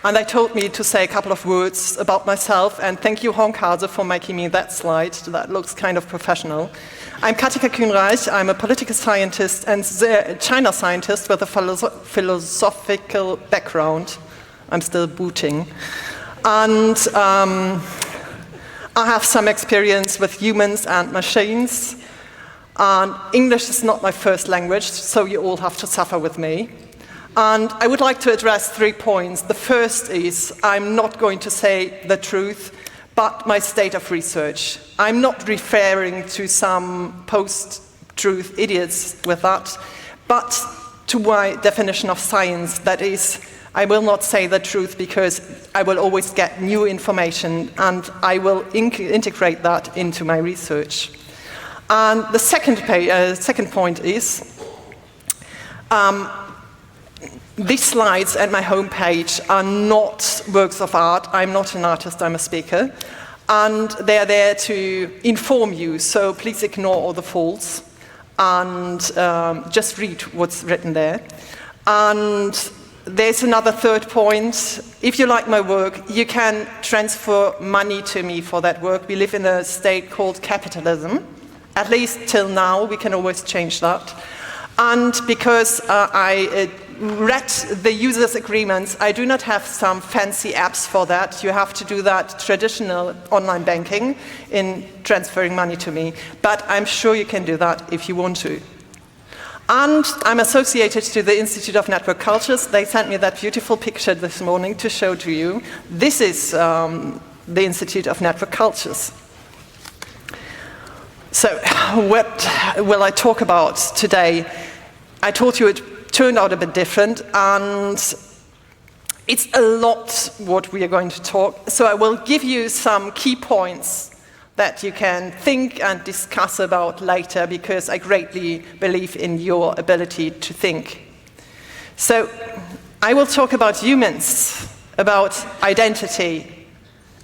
and they told me to say a couple of words about myself, and thank you, Honkase, for making me that slide. That looks kind of professional. I'm Katika Kühnreich. I'm a political scientist and China scientist with a philosophical background. I'm still booting. And I have some experience with humans and machines. And English is not my first language, so you all have to suffer with me. And I would like to address 3 points. The first is I'm not going to say the truth, but my state of research. I'm not referring to some post-truth idiots with that, but to my definition of science. That is, I will not say the truth because I will always get new information and I will integrate that into my research. And the second point is, these slides and my homepage are not works of art. I'm not an artist, I'm a speaker. And they're there to inform you, so please ignore all the faults and just read what's written there. And there's another third point. If you like my work, you can transfer money to me for that work. We live in a state called capitalism. At least till now, we can always change that. And because I read the users' agreements, I do not have some fancy apps for that. You have to do that traditional online banking in transferring money to me. But I'm sure you can do that if you want to. And I'm associated to the Institute of Network Cultures. They sent me that beautiful picture this morning to show to you. This is the Institute of Network Cultures. So what will I talk about today? I told you it turned out a bit different, and it's a lot what we are going to talk. So I will give you some key points that you can think and discuss about later, because I greatly believe in your ability to think. So I will talk about humans, about identity,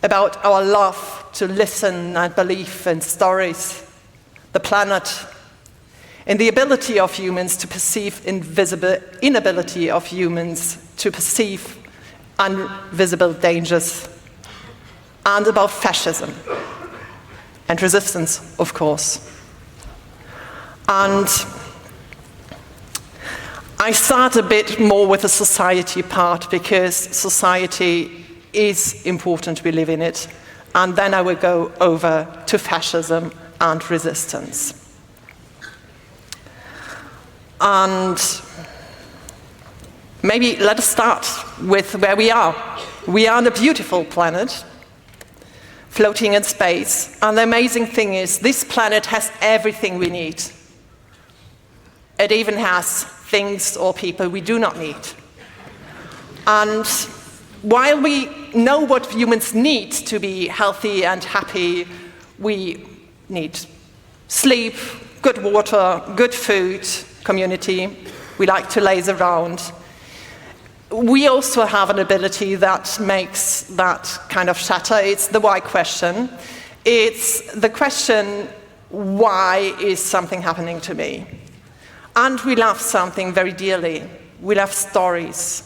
about our love to listen and believe in stories, the planet, and the ability of humans to perceive inability of humans to perceive invisible dangers, and about fascism and resistance, of course. And I start a bit more with the society part, because society is important, we live in it, and then I will go over to fascism and resistance. And maybe let us start with where we are. We are on a beautiful planet, floating in space, and the amazing thing is this planet has everything we need. It even has things or people we do not need. And while we know what humans need to be healthy and happy, we need sleep, good water, good food, community. We like to laze around. We also have an ability that makes that kind of shatter. It's the why question. It's the question, why is something happening to me? And we love something very dearly. We love stories.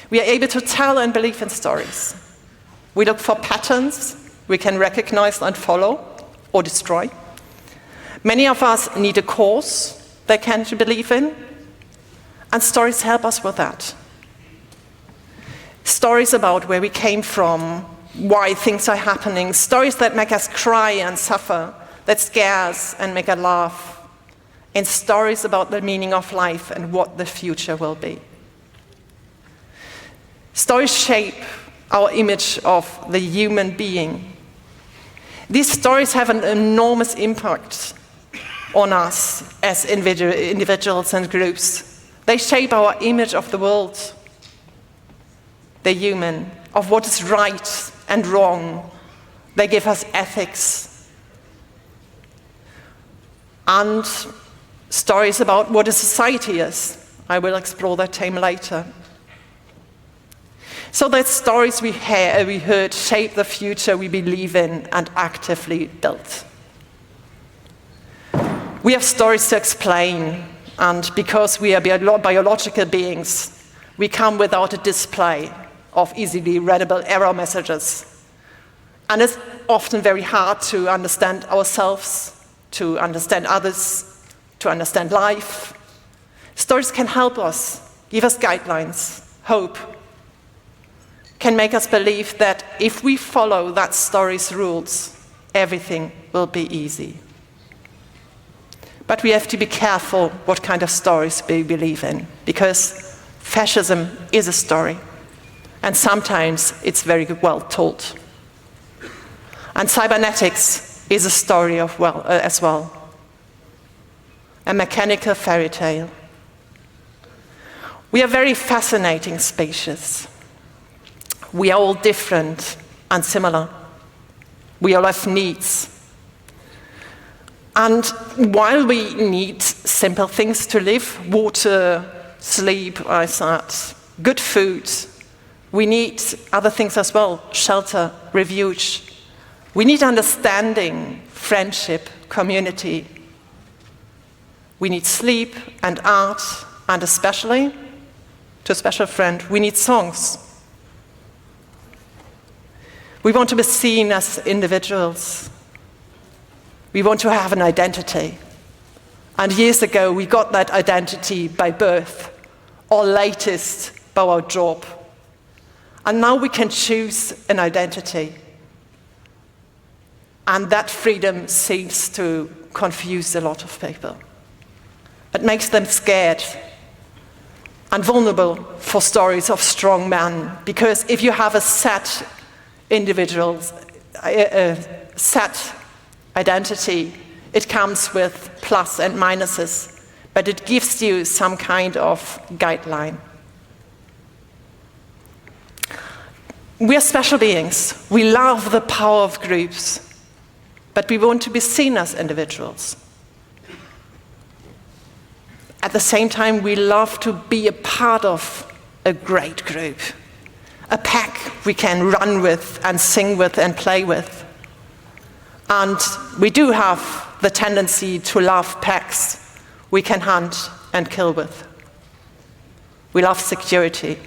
We are able to tell and believe in stories. We look for patterns we can recognize and follow or destroy. Many of us need a cause they can believe in, and stories help us with that. Stories about where we came from, why things are happening, stories that make us cry and suffer, that scare us and make us laugh, and stories about the meaning of life and what the future will be. Stories shape our image of the human being. These stories have an enormous impact on us as individuals and groups. They shape our image of the world, the human, of what is right and wrong. They give us ethics. And stories about what a society is. I will explore that theme later. So that stories we heard shape the future we believe in and actively build. We have stories to explain, and because we are biological beings, we come without a display of easily readable error messages. And it's often very hard to understand ourselves, to understand others, to understand life. Stories can help us, give us guidelines, hope, can make us believe that if we follow that story's rules, everything will be easy. But we have to be careful what kind of stories we believe in, because fascism is a story, and sometimes it's very well told. And cybernetics is a story as well, a mechanical fairy tale. We are very fascinating species. We are all different and similar. We all have needs. And while we need simple things to live, water, sleep, eyesight, good food, we need other things as well, shelter, refuge. We need understanding, friendship, community. We need sleep and art, and especially, to a special friend, we need songs. We want to be seen as individuals. We want to have an identity. And years ago, we got that identity by birth, or latest by our job. And now we can choose an identity. And that freedom seems to confuse a lot of people. It makes them scared and vulnerable for stories of strong men. Because if you have a set individuals, a set identity, it comes with plus and minuses, but it gives you some kind of guideline. We are special beings. We love the power of groups, but we want to be seen as individuals. At the same time, we love to be a part of a great group, a pack we can run with and sing with and play with. And we do have the tendency to love packs we can hunt and kill with. We love security,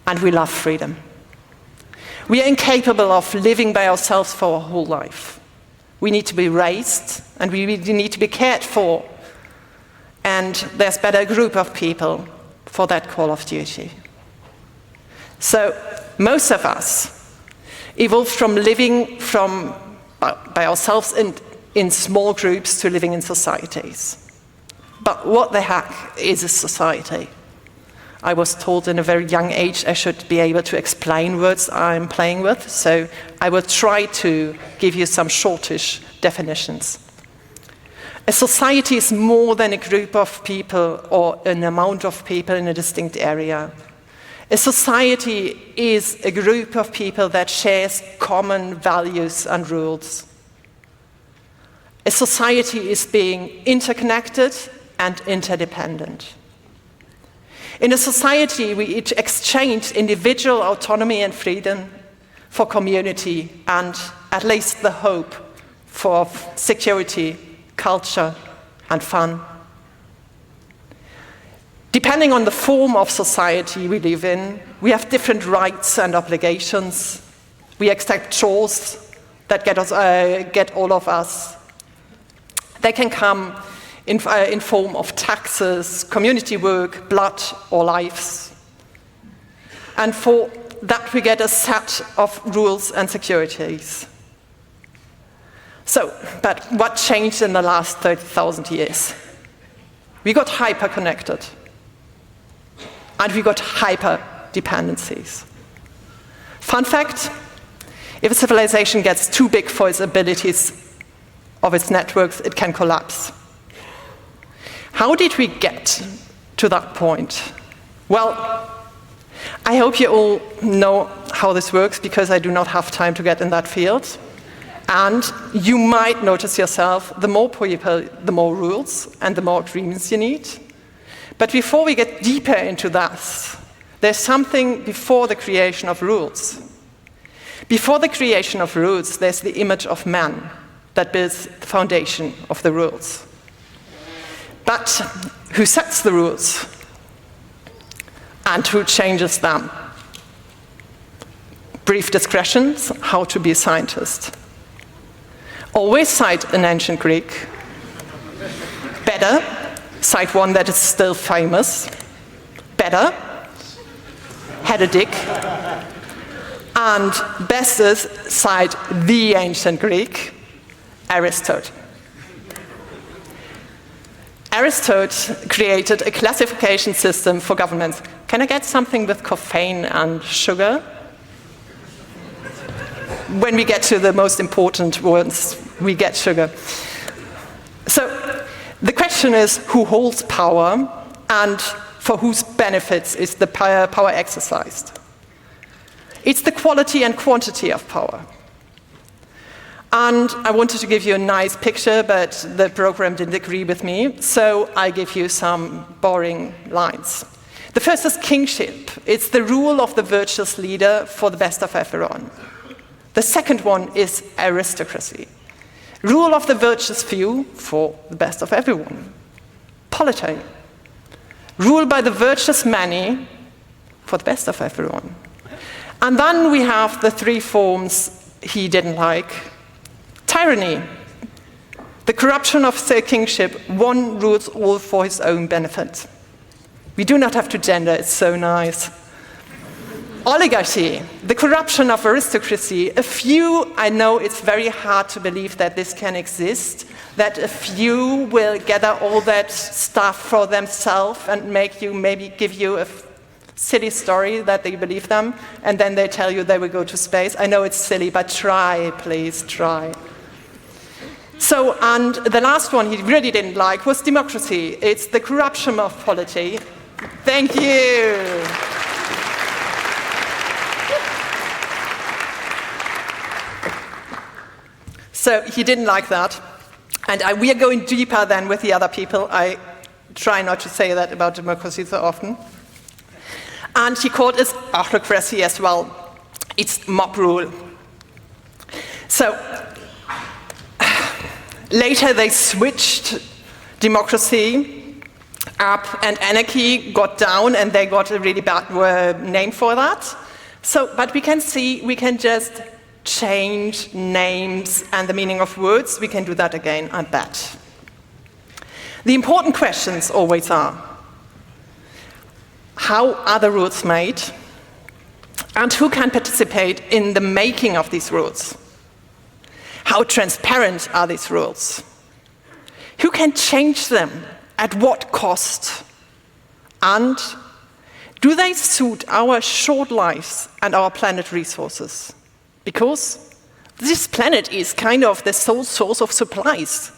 and we love freedom. We are incapable of living by ourselves for our whole life. We need to be raised, and we need to be cared for. And there's better group of people for that call of duty. So most of us evolved from living by ourselves in small groups to living in societies. But what the heck is a society? I was told in a very young age I should be able to explain words I'm playing with, so I will try to give you some shortish definitions. A society is more than a group of people or an amount of people in a distinct area. A society is a group of people that shares common values and rules. A society is being interconnected and interdependent. In a society, we each exchange individual autonomy and freedom for community and at least the hope for security, culture, and fun. Depending on the form of society we live in, we have different rights and obligations. We accept chores that get all of us. They can come in form of taxes, community work, blood, or lives. And for that we get a set of rules and securities. So, but what changed in the last 30,000 years? We got hyper-connected. And we got hyper-dependencies. Fun fact, if a civilization gets too big for its abilities of its networks, it can collapse. How did we get to that point? Well, I hope you all know how this works, because I do not have time to get in that field. And you might notice yourself, the more people, the more rules, and the more agreements you need. But before we get deeper into that, there's something before the creation of rules. Before the creation of rules, there's the image of man that builds the foundation of the rules. But who sets the rules? And who changes them? Brief descriptions, how to be a scientist. Always cite an ancient Greek. Better, cite one that is still famous. Better, had a dick. And best is cite the ancient Greek, Aristotle. Aristotle created a classification system for governments. Can I get something with caffeine and sugar? When we get to the most important ones, we get sugar. So the question is, who holds power and for whose benefits is the power exercised? It's the quality and quantity of power. And I wanted to give you a nice picture, but the program didn't agree with me, so I give you some boring lines. The first is kingship. It's the rule of the virtuous leader for the best of everyone. The second one is aristocracy. Rule of the virtuous few for the best of everyone. Polity. Rule by the virtuous many for the best of everyone. And then we have the three forms he didn't like. Tyranny. The corruption of the kingship, one rules all for his own benefit. We do not have to gender, it's so nice. Oligarchy, the corruption of aristocracy. A few, I know it's very hard to believe that this can exist, that a few will gather all that stuff for themselves and maybe give you a silly story that they believe them, and then they tell you they will go to space. I know it's silly, but try, please, try. So, and the last one he really didn't like was democracy. It's the corruption of polity. Thank you. So he didn't like that. And we are going deeper than with the other people. I try not to say that about democracy so often. And he called it autocracy as well. It's mob rule. So later they switched democracy up and anarchy got down, and they got a really bad name for that. So, but we can see, we can just change names and the meaning of words. We can do that again, I bet. The important questions always are, how are the rules made? And who can participate in the making of these rules? How transparent are these rules? Who can change them? At what cost? And do they suit our short lives and our planet resources? Because this planet is kind of the sole source of supplies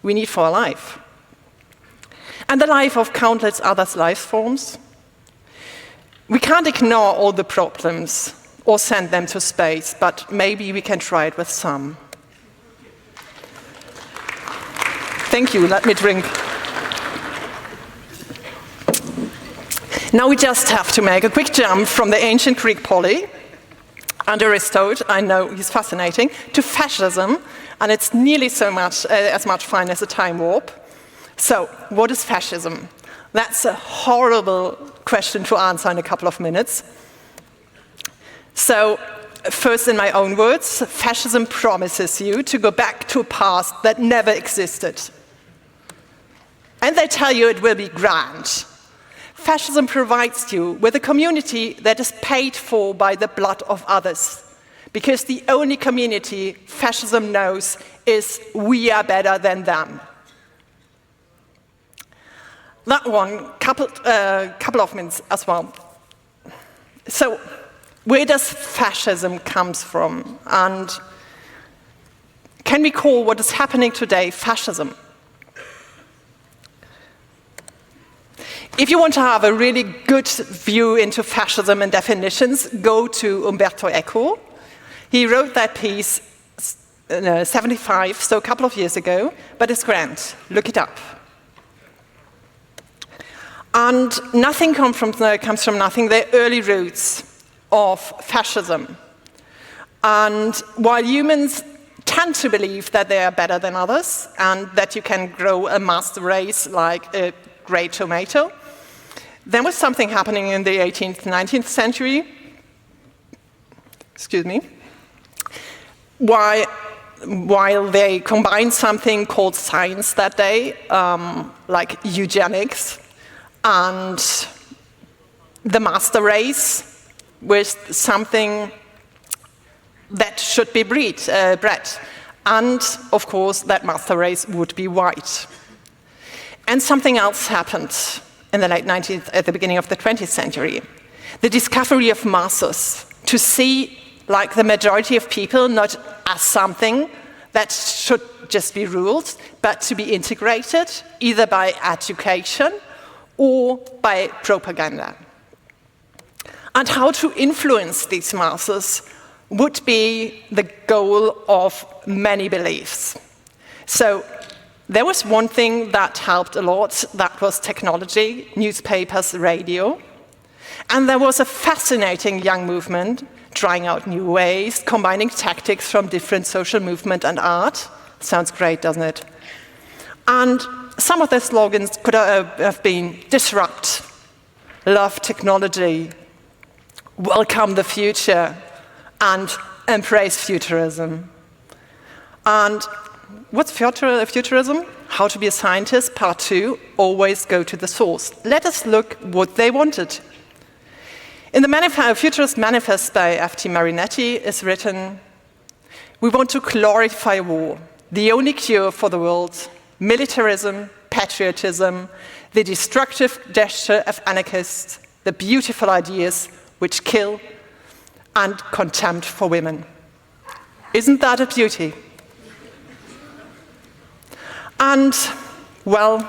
we need for our life. And the life of countless other life forms. We can't ignore all the problems or send them to space, but maybe we can try it with some. Thank you, let me drink. Now we just have to make a quick jump from the ancient Greek poly and Aristotle, I know he's fascinating, to fascism, and it's nearly so much as much fun as a time warp. So, what is fascism? That's a horrible question to answer in a couple of minutes. So, first in my own words, fascism promises you to go back to a past that never existed. And they tell you it will be grand. Fascism provides you with a community that is paid for by the blood of others. Because the only community fascism knows is we are better than them. That one, couple of minutes as well. So, where does fascism come from? And can we call what is happening today fascism? If you want to have a really good view into fascism and definitions, go to Umberto Eco. He wrote that piece in 75, so a couple of years ago, but it's grand. Look it up. And nothing comes from nothing. They're early roots of fascism. And while humans tend to believe that they are better than others and that you can grow a master race like a great tomato, there was something happening in the 18th, 19th century. excuse me, while they combined something called science that day, like eugenics, and the master race with something that should be bred. And, of course, that master race would be white. And something else happened in the late 19th, at the beginning of the 20th century. The discovery of masses, to see, like the majority of people, not as something that should just be ruled, but to be integrated, either by education or by propaganda. And how to influence these masses would be the goal of many beliefs. So there was one thing that helped a lot, that was technology, newspapers, radio. And there was a fascinating young movement trying out new ways, combining tactics from different social movement and art. Sounds great, doesn't it? And some of their slogans could have been disrupt, love technology, welcome the future, and embrace futurism. And what's futurism? How to be a scientist, part 2, always go to the source. Let us look what they wanted. In the Futurist Manifest by F.T. Marinetti is written, "We want to glorify war, the only cure for the world, militarism, patriotism, the destructive gesture of anarchists, the beautiful ideas which kill, and contempt for women." Isn't that a beauty? And, well,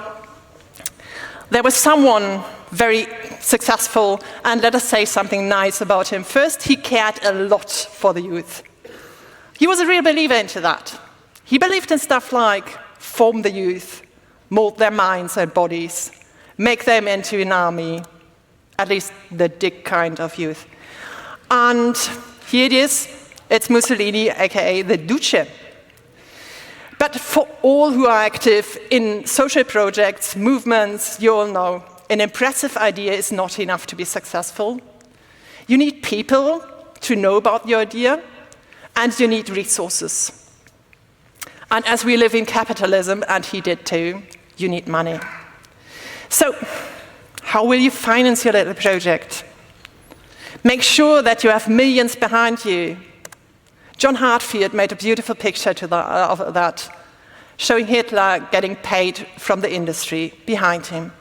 there was someone very successful, and let us say something nice about him. First, he cared a lot for the youth. He was a real believer into that. He believed in stuff like form the youth, mold their minds and bodies, make them into an army, at least the Dick kind of youth. And here it is, it's Mussolini, aka the Duce. But for all who are active in social projects, movements, you all know, an impressive idea is not enough to be successful. You need people to know about your idea, and you need resources. And as we live in capitalism, and he did too, you need money. So, how will you finance your little project? Make sure that you have millions behind you. John Hartfield made a beautiful picture of that, showing Hitler getting paid from the industry behind him.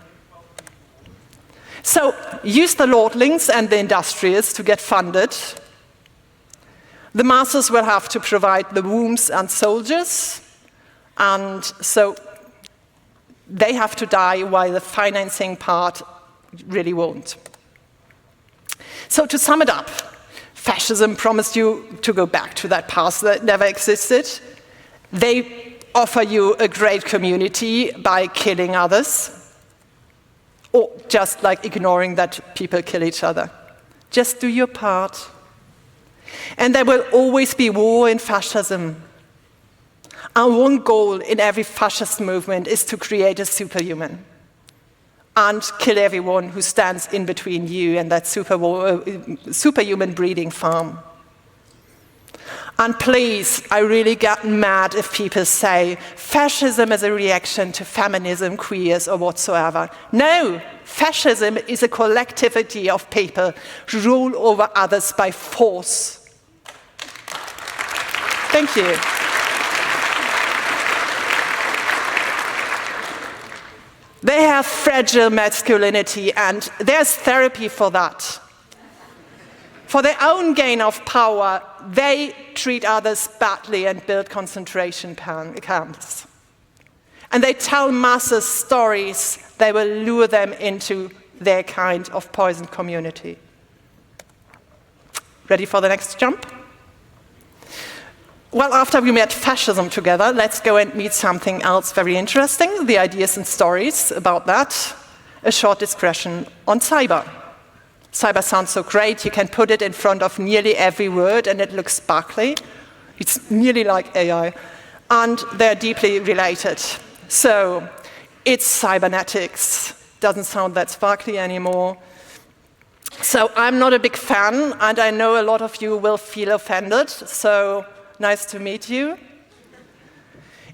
So use the lordlings and the industrialists to get funded. The masses will have to provide the wombs and soldiers, and so they have to die while the financing part really won't. So to sum it up, fascism promised you to go back to that past that never existed. They offer you a great community by killing others, or just like ignoring that people kill each other. Just do your part. And there will always be war in fascism. And one goal in every fascist movement is to create a superhuman and kill everyone who stands in between you and that superhuman breeding farm. And please, I really get mad if people say fascism is a reaction to feminism, queers, or whatsoever. No, fascism is a collectivity of people who rule over others by force. Thank you. They have fragile masculinity, and there's therapy for that. For their own gain of power, they treat others badly and build concentration camps. And they tell masses stories that will lure them into their kind of poisoned community. Ready for the next jump? Well, after we met fascism together, let's go and meet something else very interesting, the ideas and stories about that. A short discussion on cyber. Cyber sounds so great, you can put it in front of nearly every word and it looks sparkly. It's nearly like AI. And they're deeply related. So, it's cybernetics. Doesn't sound that sparkly anymore. So I'm not a big fan, and I know a lot of you will feel offended, so nice to meet you.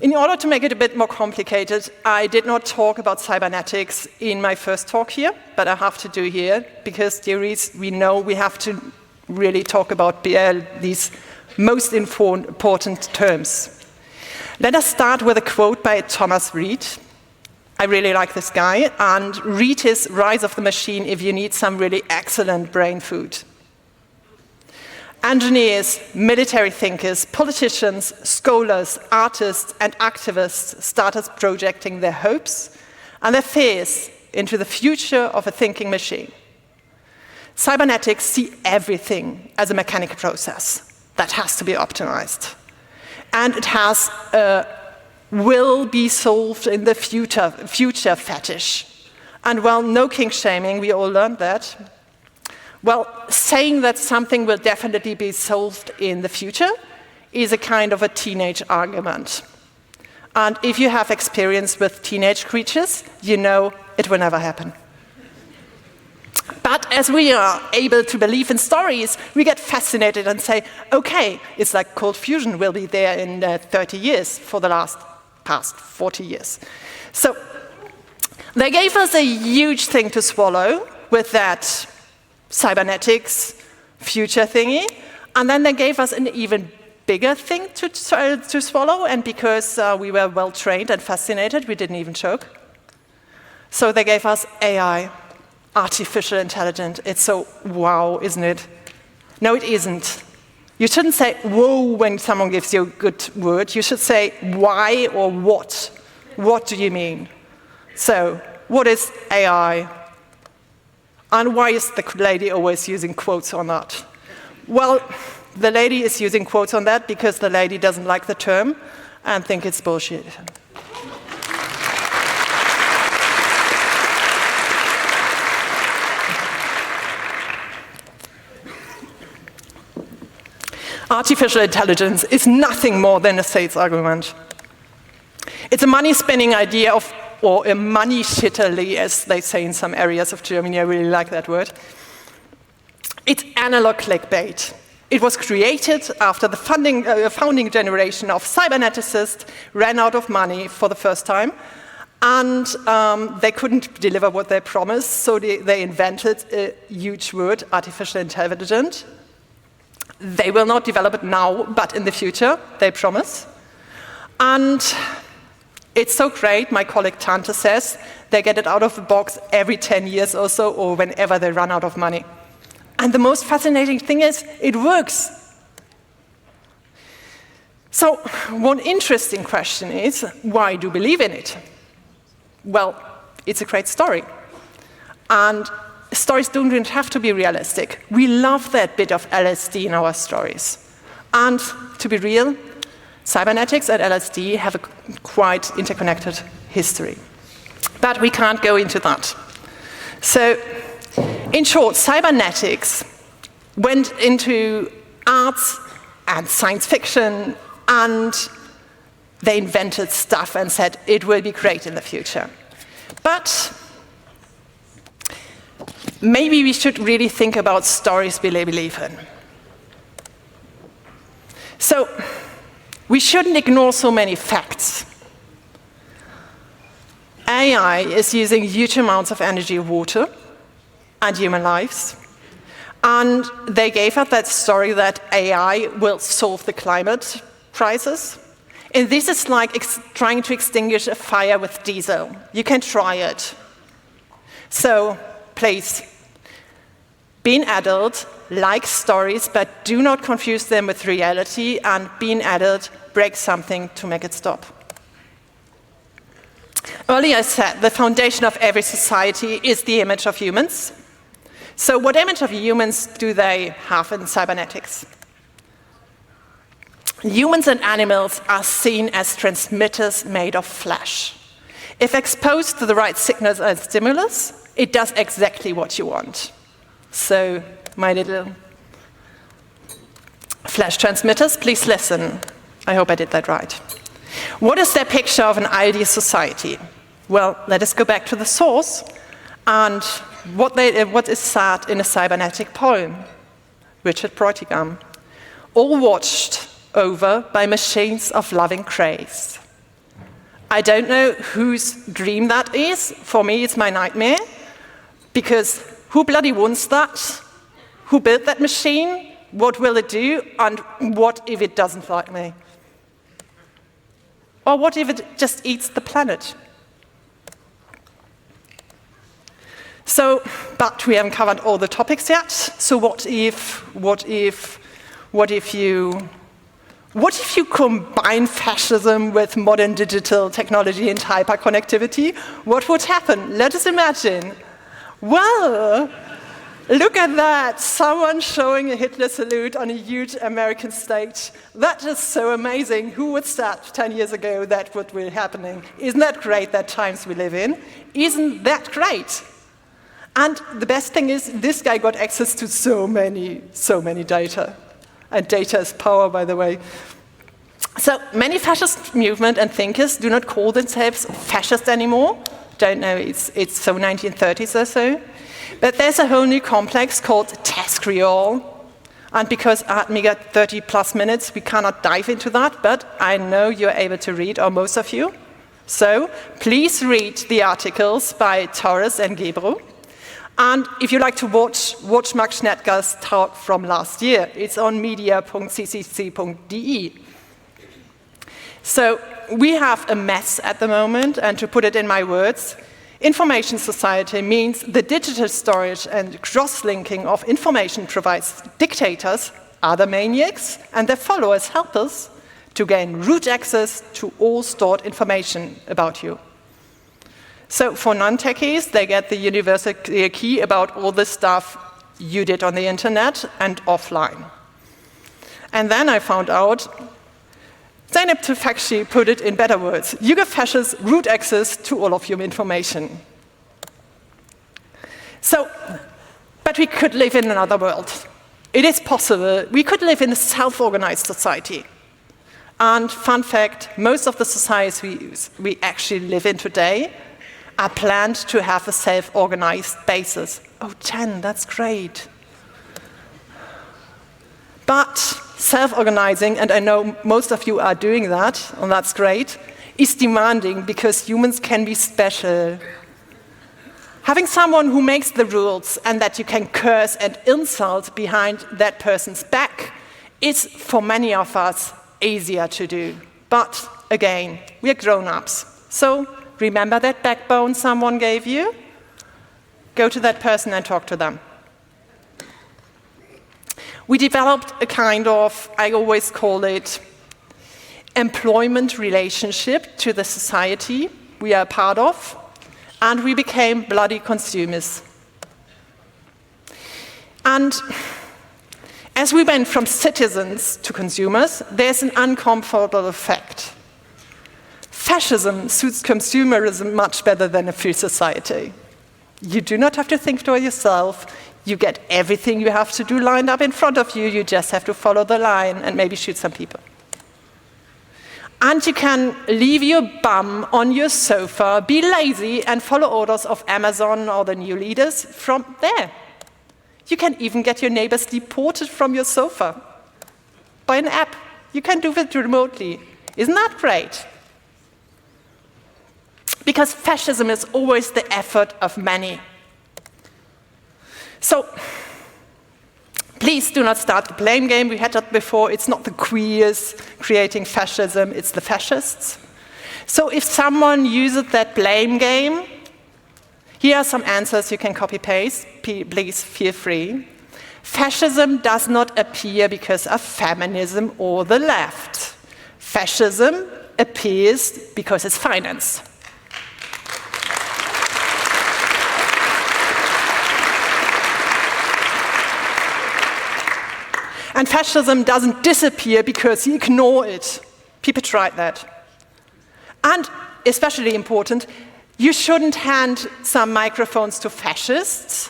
In order to make it a bit more complicated, I did not talk about cybernetics in my first talk here, but I have to do here, because theories, we know we have to really talk about these most important terms. Let us start with a quote by Thomas Reid. I really like this guy, and read his Rise of the Machine if you need some really excellent brain food. Engineers, military thinkers, politicians, scholars, artists, and activists started projecting their hopes and their fears into the future of a thinking machine. Cybernetics see everything as a mechanical process that has to be optimized. And it has will be solved in the future fetish. And well, no king shaming, we all learned that. Well, saying that something will definitely be solved in the future is a kind of a teenage argument. And if you have experience with teenage creatures, you know it will never happen. But as we are able to believe in stories, we get fascinated and say, okay, it's like cold fusion will be there in 30 years for the past 40 years. So they gave us a huge thing to swallow with that cybernetics future thingy, and then they gave us an even bigger thing to swallow, and because we were well trained and fascinated, we didn't even choke. So they gave us AI, artificial intelligence. It's so wow, isn't it? No, it isn't. You shouldn't say whoa when someone gives you a good word. You should say why or what. What do you mean? So, what is AI? And why is the lady always using quotes on that? Well, the lady is using quotes on that because the lady doesn't like the term and think it's bullshit. Artificial intelligence is nothing more than a sales argument. It's a money-spinning idea of, or a money shitterly, as they say in some areas of Germany. I really like that word. It's analog clickbait. It was created after the founding generation of cyberneticists ran out of money for the first time, and they couldn't deliver what they promised, so they invented a huge word, artificial intelligence. They will not develop it now, but in the future, they promise. And it's so great, my colleague Tante says, they get it out of the box every 10 years or so, or whenever they run out of money. And the most fascinating thing is, it works. So, one interesting question is, why do you believe in it? Well, it's a great story. And stories don't have to be realistic. We love that bit of LSD in our stories. And to be real, cybernetics and LSD have a quite interconnected history. But we can't go into that. So, in short, cybernetics went into arts and science fiction, and they invented stuff and said it will be great in the future. But maybe we should really think about stories we believe in. So, we shouldn't ignore so many facts. AI is using huge amounts of energy, water, and human lives. And they gave us that story that AI will solve the climate crisis. And this is like trying to extinguish a fire with diesel. You can try it. So, please, be an adult, like stories, but do not confuse them with reality, and be an adult, break something to make it stop. Earlier I said the foundation of every society is the image of humans. So what image of humans do they have in cybernetics? Humans and animals are seen as transmitters made of flesh. If exposed to the right signals and stimulus, it does exactly what you want. So, my little flash transmitters, please listen. I hope I did that right. What is their picture of an ideal society? Well, let us go back to the source and what is said in a cybernetic poem, Richard Bräutigam, all watched over by machines of loving grace. I don't know whose dream that is. For me, it's my nightmare, because who bloody wants that? Who built that machine? What will it do? And what if it doesn't like me? Or what if it just eats the planet? So, but we haven't covered all the topics yet. So what if you combine fascism with modern digital technology and hyperconnectivity? What would happen? Let us imagine. Well, look at that. Someone showing a Hitler salute on a huge American stage. That is so amazing. Who would start 10 years ago that would be happening? Isn't that great, that times we live in? Isn't that great? And the best thing is, this guy got access to so many data. And data is power, by the way. So many fascist movement and thinkers do not call themselves fascist anymore. Don't know, it's so 1930s or so. But there's a whole new complex called task-real. And because we got 30 plus minutes, we cannot dive into that, but I know you're able to read, or most of you. So please read the articles by Torres and Gebro. And if you like to watch Max Schnettger's talk from last year, it's on media.ccc.de. So we have a mess at the moment, and to put it in my words, information society means the digital storage and cross-linking of information provides dictators, other maniacs, and their followers helpers to gain root access to all stored information about you. So for non-techies, they get the universal key about all the stuff you did on the internet and offline. And then I found out, Zeynep Tufekci put it in better words. You give fascists root access to all of your information. So, but we could live in another world. It is possible. We could live in a self-organized society. And fun fact, most of the societies we actually live in today are planned to have a self-organized basis. Oh, 10, that's great. But self-organizing, and I know most of you are doing that, and that's great, is demanding because humans can be special. Having someone who makes the rules and that you can curse and insult behind that person's back is, for many of us, easier to do. But again, we are grown-ups. So remember that backbone someone gave you? Go to that person and talk to them. We developed a kind of, I always call it, employment relationship to the society we are a part of, and we became bloody consumers. And as we went from citizens to consumers, there's an uncomfortable fact. Fascism suits consumerism much better than a free society. You do not have to think for yourself. You get everything you have to do lined up in front of you. You just have to follow the line and maybe shoot some people. And you can leave your bum on your sofa, be lazy, and follow orders of Amazon or the new leaders from there. You can even get your neighbors deported from your sofa by an app. You can do it remotely. Isn't that great? Because fascism is always the effort of many. So, please do not start the blame game. We had that before. It's not the queers creating fascism, it's the fascists. So if someone uses that blame game, here are some answers you can copy-paste. Please feel free. Fascism does not appear because of feminism or the left. Fascism appears because it's financed. And fascism doesn't disappear because you ignore it. People tried that. And, especially important, you shouldn't hand some microphones to fascists.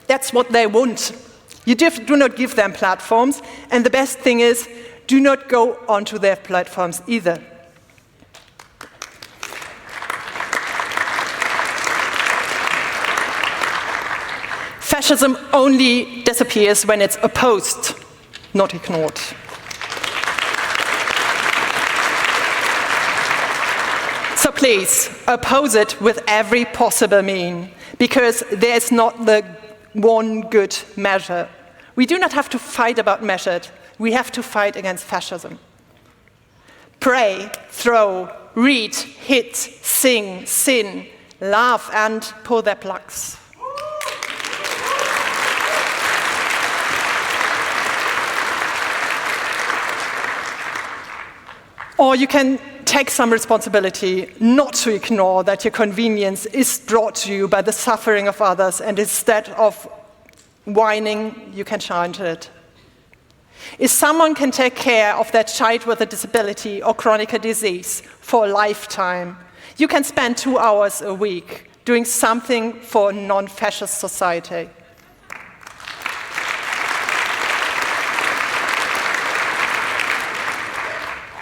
That's what they want. You do not give them platforms. And the best thing is, do not go onto their platforms either. Fascism only disappears when it's opposed, not ignored. So please, oppose it with every possible mean, because there's not the one good measure. We do not have to fight about measured, we have to fight against fascism. Pray, throw, read, hit, sing, sin, laugh, and pull their plugs. Or you can take some responsibility not to ignore that your convenience is brought to you by the suffering of others, and instead of whining, you can change it. If someone can take care of their child with a disability or chronic disease for a lifetime, you can spend 2 hours a week doing something for a non-fascist society.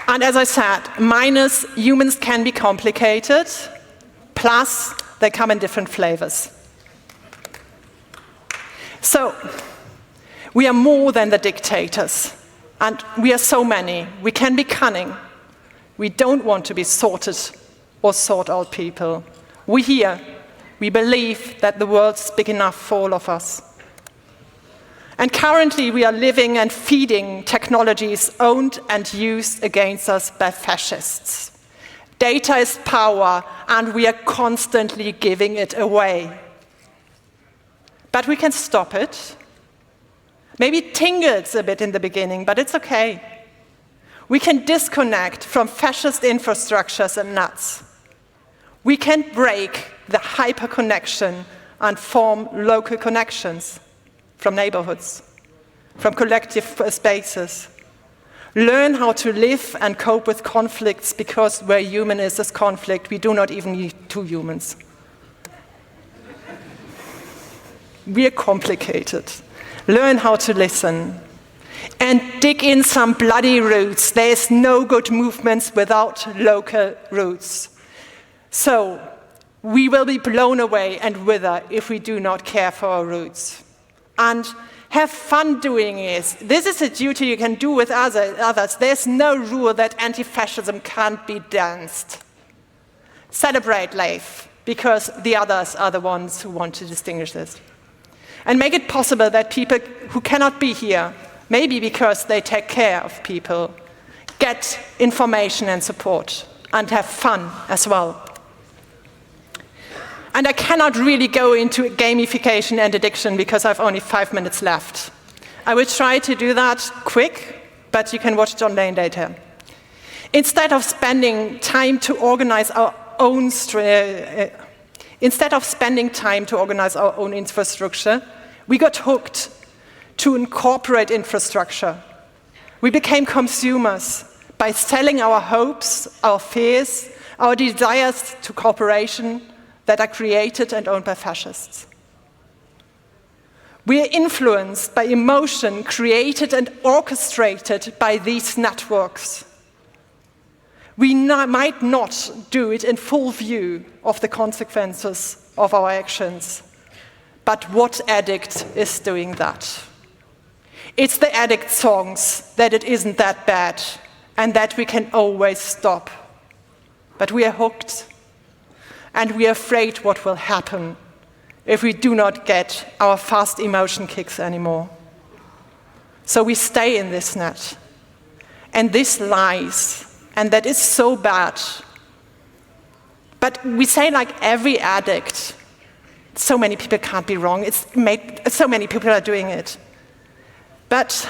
And as I said, minus, humans can be complicated, plus they come in different flavors. So, we are more than the dictators, and we are so many. We can be cunning. We don't want to be sorted or sought out people. We believe that the world's big enough for all of us. And currently we are living and feeding technologies owned and used against us by fascists. Data is power, and we are constantly giving it away. But we can stop it. Maybe it tingles a bit in the beginning, but it's okay. We can disconnect from fascist infrastructures and nuts. We can break the hyperconnection and form local connections from neighborhoods, from collective spaces. Learn how to live and cope with conflicts, because where human is conflict, we do not even need 2 humans. We are complicated. Learn how to listen. And dig in some bloody roots. There's no good movements without local roots. So, we will be blown away and wither if we do not care for our roots. And have fun doing it. This is a duty you can do with others. There's no rule that anti-fascism can't be danced. Celebrate life, because the others are the ones who want to distinguish this. And make it possible that people who cannot be here, maybe because they take care of people, get information and support, and have fun as well. And I cannot really go into gamification and addiction because I've only 5 minutes left. I will try to do that quick, but you can watch it online later. Instead of spending time to organize our own infrastructure, we got hooked to incorporate infrastructure. We became consumers by selling our hopes, our fears, our desires to cooperation that are created and owned by fascists. We are influenced by emotion created and orchestrated by these networks. We might not do it in full view of the consequences of our actions, but what addict is doing that? It's the addict songs that it isn't that bad and that we can always stop. But we are hooked. And we are afraid what will happen if we do not get our fast emotion kicks anymore. So we stay in this net. And this lies. And that is so bad. But we say like every addict, so many people can't be wrong. So many people are doing it. But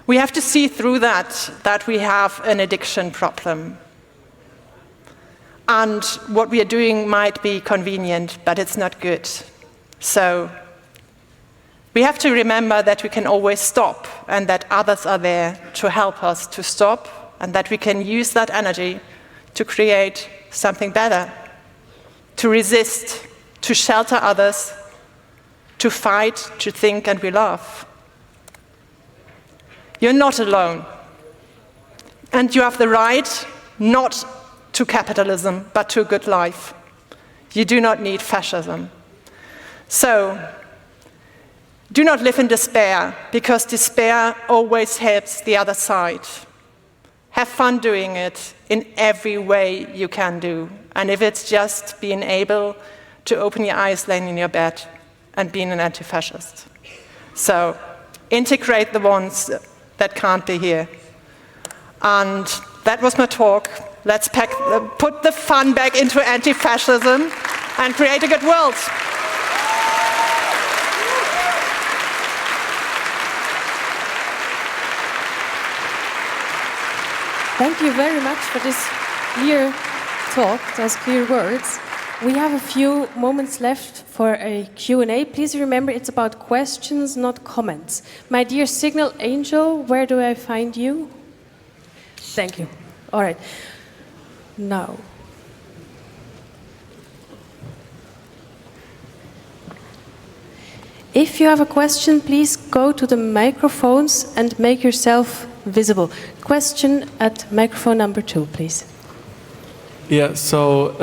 we have to see through that we have an addiction problem. And what we are doing might be convenient, but it's not good. So we have to remember that we can always stop, and that others are there to help us to stop, and that we can use that energy to create something better, to resist, to shelter others, to fight, to think, and we love. You're not alone. And you have the right not to capitalism, but to a good life. You do not need fascism. So, do not live in despair, because despair always helps the other side. Have fun doing it in every way you can do. And if it's just being able to open your eyes laying in your bed and being an anti-fascist. So, integrate the ones that can't be here. And that was my talk. Let's put the fun back into anti-fascism and create a good world. Thank you very much for this clear talk, those clear words. We have a few moments left for a Q&A. Please remember, it's about questions, not comments. My dear Signal Angel, where do I find you? Thank you. All right. Now. If you have a question, please go to the microphones and make yourself visible. Question at microphone number 2, please. Yeah, so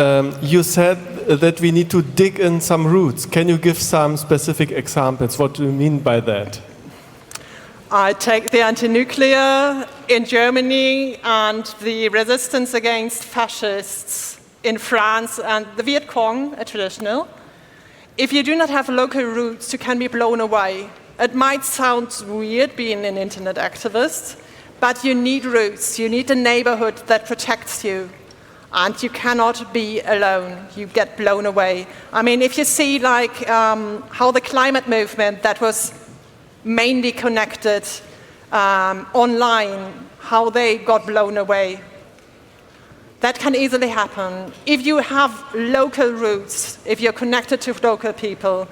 you said that we need to dig in some roots. Can you give some specific examples? What do you mean by that? I take the anti-nuclear in Germany and the resistance against fascists in France and the Viet Cong, a traditional. If you do not have local roots, you can be blown away. It might sound weird being an internet activist, but you need roots. You need a neighborhood that protects you. And you cannot be alone. You get blown away. I mean, if you see like how the climate movement that was mainly connected online, how they got blown away. That can easily happen. If you have local roots, if you're connected to local people,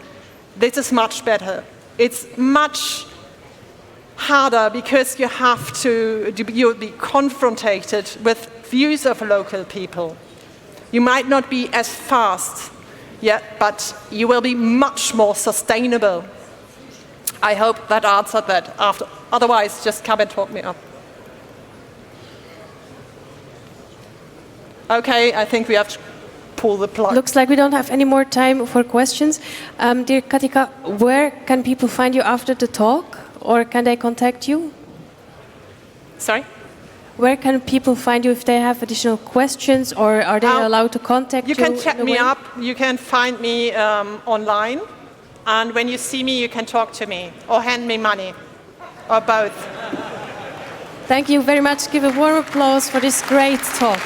this is much better. It's much harder because you'll be confronted with views of local people. You might not be as fast, but you will be much more sustainable. I hope that answered that. Otherwise, just come and talk me up. Okay, I think we have to pull the plug. Looks like we don't have any more time for questions. Dear Katika, where can people find you after the talk? Or can they contact you? Sorry? Where can people find you if they have additional questions, or are they allowed to contact you? You can chat me up. You can find me online. And when you see me, you can talk to me or hand me money, or both. Thank you very much. Give a warm applause for this great talk.